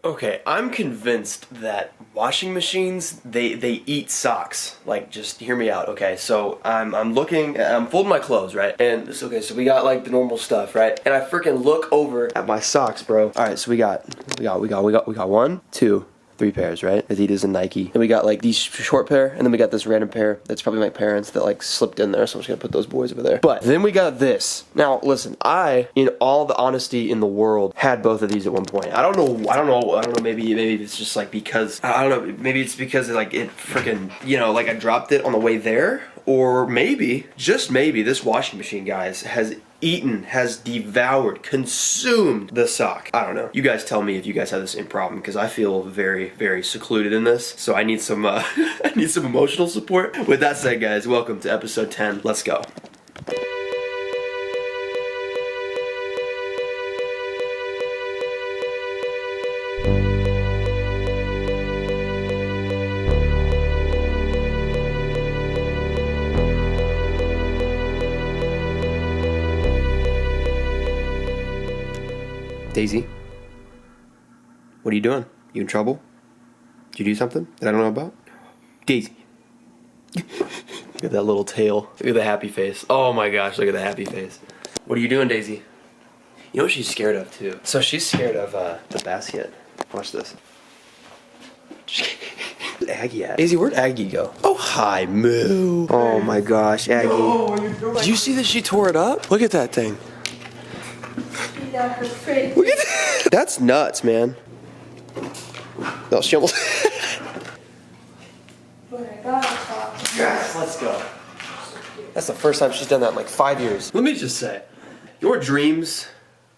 Okay, I'm convinced that washing machines, they eat socks. Like, just hear me out, okay? So I'm folding my clothes, right? And it's okay, so we got like the normal stuff, right? And I freaking look over at my socks, bro. All right, so we got 1, 2, 3 pairs, right? Adidas and Nike. And we got like these short pair, and then we got this random pair that's probably my parents that like slipped in there, so I'm just gonna put those boys over there. But then we got this. Now, listen, I, in all the honesty in the world, had both of these at one point. I don't know, maybe it's just like because, I don't know, maybe it's because like it freaking, you know, like I dropped it on the way there, or maybe, just maybe, this washing machine, guys, has devoured, consumed the sock. I don't know. You guys tell me if you guys have the same problem, because I feel very, very secluded in this. So I need some, I need some emotional support. With that said, guys, welcome to episode 10. Let's go. Daisy, what are you doing? You in trouble? Did you do something that I don't know about? Daisy. Look at that little tail. Look at the happy face. Oh my gosh, look at the happy face. What are you doing, Daisy? You know what she's scared of too? So she's scared of the basket. Watch this. Aggie at? Daisy, where'd Aggie go? Oh, hi, Moo. Oh my gosh, Aggie. No, did you see that she tore it up? Look at that thing. Her face. Look at that. That's nuts, man. No, she almost. Yes, let's go. That's the first time she's done that in like 5 years. Let me just say, your dreams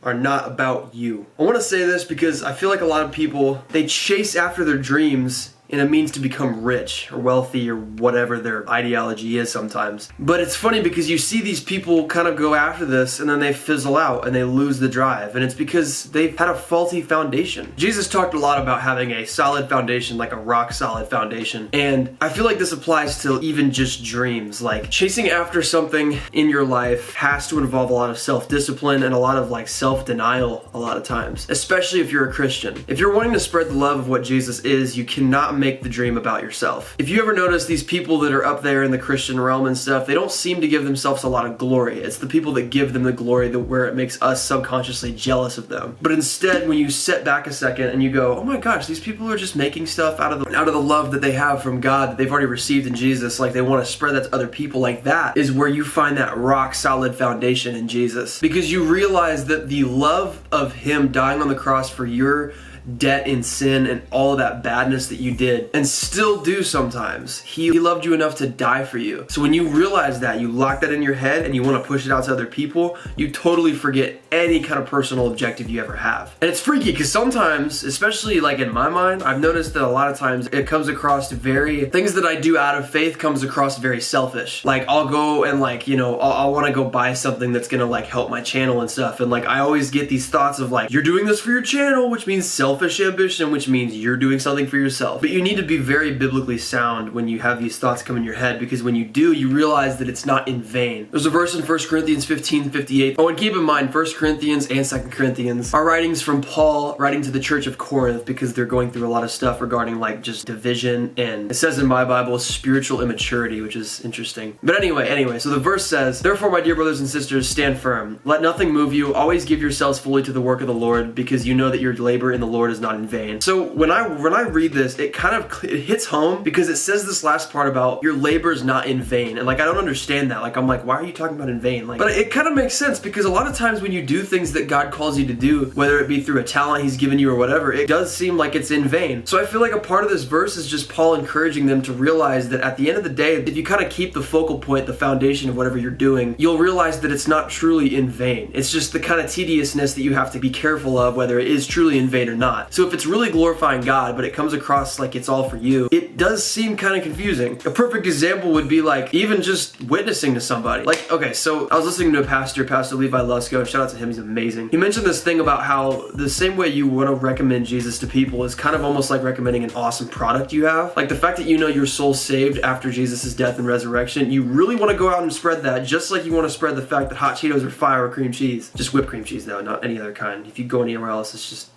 are not about you. I want to say this because I feel like a lot of people, they chase after their dreams in a means to become rich or wealthy or whatever their ideology is sometimes. But it's funny because you see these people kind of go after this and then they fizzle out and they lose the drive, and it's because they've had a faulty foundation. Jesus talked a lot about having a solid foundation, like a rock solid foundation, and I feel like this applies to even just dreams. Like, chasing after something in your life has to involve a lot of self-discipline and a lot of like self-denial a lot of times, especially if you're a Christian. If you're wanting to spread the love of what Jesus is, you cannot make the dream about yourself. If you ever notice these people that are up there in the Christian realm and stuff, they don't seem to give themselves a lot of glory. It's the people that give them the glory where it makes us subconsciously jealous of them. But instead, when you sit back a second and you go, oh my gosh, these people are just making stuff out of the love that they have from God that they've already received in Jesus, like they want to spread that to other people, like that is where you find that rock solid foundation in Jesus. Because you realize that the love of Him dying on the cross for your debt in sin and all of that badness that you did and still do sometimes. He loved you enough to die for you. So when you realize that, you lock that in your head and you want to push it out to other people, you totally forget any kind of personal objective you ever have. And it's freaky because sometimes, especially like in my mind, I've noticed that a lot of times it comes across things that I do out of faith comes across very selfish. Like I'll go and like, you know, I'll want to go buy something that's gonna like help my channel and stuff, and like I always get these thoughts of like, you're doing this for your channel, which means selfish ambition, which means you're doing something for yourself. But you need to be very biblically sound when you have these thoughts come in your head, because when you do, you realize that it's not in vain. There's a verse in 1 Corinthians 15:58. Oh, and keep in mind, 1 Corinthians and 2 Corinthians are writings from Paul writing to the church of Corinth, because they're going through a lot of stuff regarding like just division, and it says in my Bible spiritual immaturity, which is interesting. But anyway, so the verse says, therefore, my dear brothers and sisters, stand firm. Let nothing move you. Always give yourselves fully to the work of the Lord, because you know that your labor in the Lord is not in vain. So when I read this, it hits home, because it says this last part about your labor is not in vain. And like, I don't understand that. Like, I'm like, why are you talking about in vain? Like, but it kind of makes sense, because a lot of times when you do things that God calls you to do, whether it be through a talent He's given you or whatever, it does seem like it's in vain. So I feel like a part of this verse is just Paul encouraging them to realize that at the end of the day, if you kind of keep the focal point, the foundation of whatever you're doing, you'll realize that it's not truly in vain. It's just the kind of tediousness that you have to be careful of, whether it is truly in vain or not. So if it's really glorifying God, but it comes across like it's all for you, it does seem kind of confusing. A perfect example would be like even just witnessing to somebody. Like, okay, so I was listening to a Pastor Levi Lusko, shout out to him, he's amazing. He mentioned this thing about how the same way you want to recommend Jesus to people is kind of almost like recommending an awesome product you have. Like the fact that you know your soul's saved after Jesus' death and resurrection, you really want to go out and spread that, just like you want to spread the fact that hot Cheetos are fire with cream cheese. Just whipped cream cheese though, not any other kind. If you go anywhere else, it's just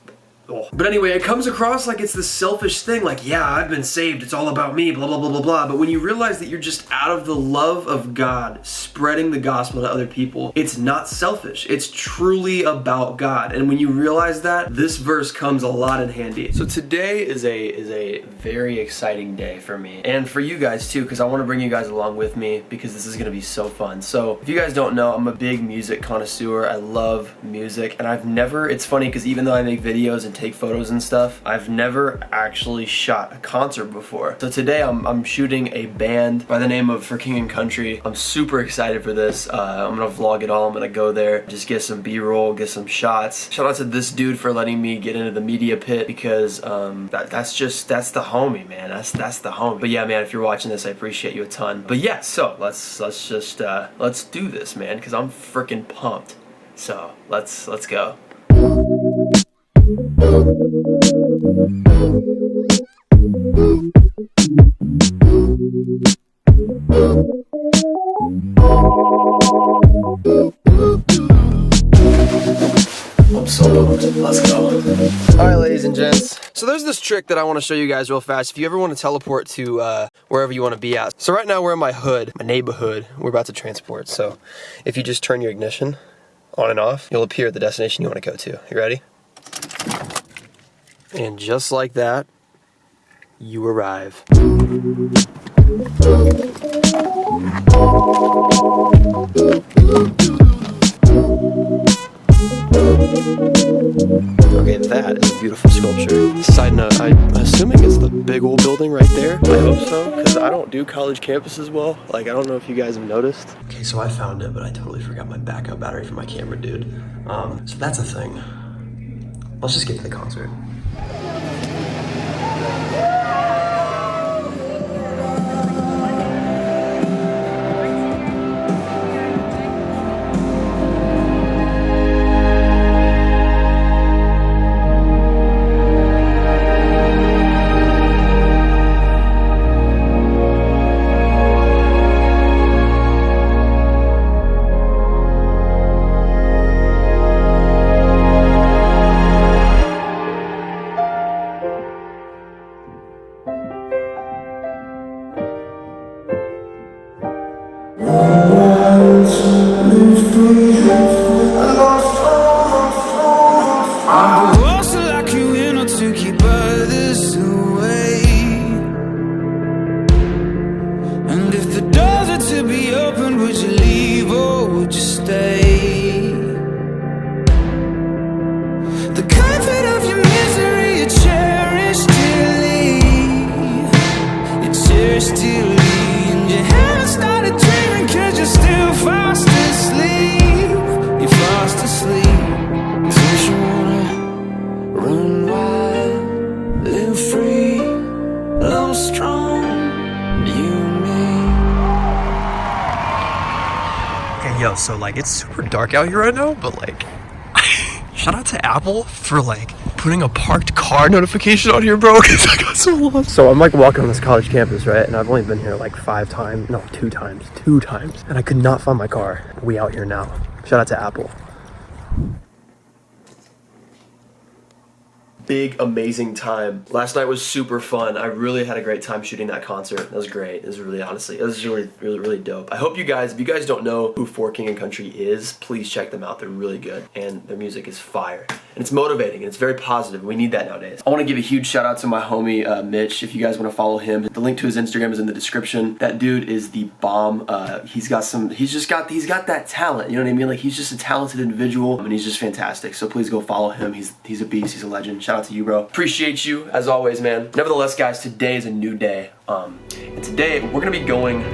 Oh. But anyway, it comes across like it's this selfish thing, like, yeah, I've been saved, it's all about me, blah, blah, blah, blah, blah. But when you realize that you're just out of the love of God, spreading the gospel to other people, it's not selfish. It's truly about God. And when you realize that, this verse comes a lot in handy. So today is a very exciting day for me. And for you guys too, because I want to bring you guys along with me because this is going to be so fun. So if you guys don't know, I'm a big music connoisseur. I love music, and it's funny because even though I make videos and take photos and stuff, I've never actually shot a concert before. So today I'm shooting a band by the name of For King and Country. I'm super excited for this. I'm gonna vlog it all. I'm gonna go there, just get some B-roll, get some shots. Shout out to this dude for letting me get into the media pit because that's the homie, man. That's the homie. But yeah, man, if you're watching this, I appreciate you a ton. But yeah, so let's do this, man, because I'm freaking pumped. So let's go. I'm so pumped. Let's go. Alright, ladies and gents. So there's this trick that I want to show you guys real fast if you ever want to teleport to wherever you want to be at. So right now we're in my hood, my neighborhood. We're about to transport. So if you just turn your ignition on and off, you'll appear at the destination you want to go to. You ready? And just like that, you arrive. Okay, that is a beautiful sculpture. Side note, I'm assuming it's the big old building right there. I hope so, because I don't do college campuses well. Like, I don't know if you guys have noticed. Okay, so I found it, but I totally forgot my backup battery for my camera, dude. So that's a thing. Let's just get to the concert. Yo, so like it's super dark out here right now, but like shout out to Apple for like putting a parked car notification on here, bro, because I got so lost. So I'm like walking on this college campus, right? And I've only been here like 2 times. And I could not find my car. We out here now. Shout out to Apple. Big, amazing time. Last night was super fun. I really had a great time shooting that concert. It was great. It was really, honestly, it was really dope. I hope you guys, if you guys don't know who For King and Country is, please check them out. They're really good, and their music is fire. And it's motivating, and it's very positive. We need that nowadays. I want to give a huge shout out to my homie, Mitch. If you guys want to follow him, the link to his Instagram is in the description. That dude is the bomb. He's got that talent, you know what I mean? Like, he's just a talented individual, and he's just fantastic. So please go follow him. He's a beast, he's a legend. Shout out to you, bro. Appreciate you as always, man. Nevertheless, guys, today is a new day. And today we're gonna be going